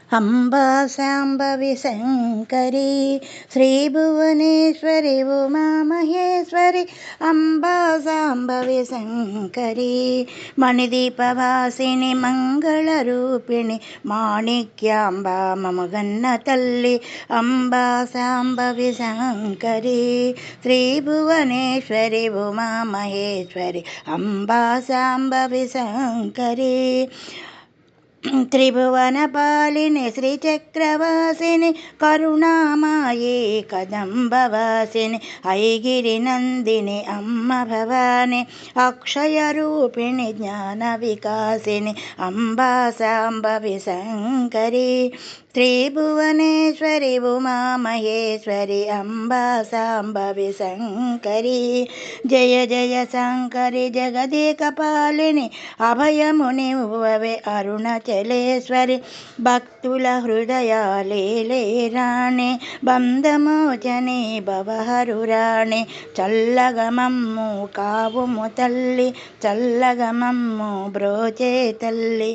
అంబా శాంభవి శంకరి శ్రీభువనేశ్వరి ఉమామహేశ్వరి అంబా శాంభవి శంకరి మణిదీపవాసిని మంగళరూపిణి మాణిక్యాంబా మమగన్న తల్లి అంబా శాంభవి శంకరి శ్రీభువనేశ్వరి ఉమామహేశ్వరి అంబా శాంభవి శంకరి త్రిభువనపాలిని శ్రీచక్రవాసిని కరుణామాయే కదంబవాసిని ఐగిరినందిని అమ్మ భవాని అక్షయరూపిణి జ్ఞాన వికాసిని అంబా శాంభవి శంకరి త్రిభువనేశ్వరి ఉమామహేశ్వరి అంబా శాంభవి శంకరి జయ జయ శంకరి జగదేకపాలిని అభయమునివ్వవే అరుణాచలేశ్వరి భక్తుల హృదయాలేలే రాణి బంధమోచని భవహరురాణి చల్లగమమ్ము కావుము తల్లి చల్లగమమ్ము బ్రోచే తల్లి.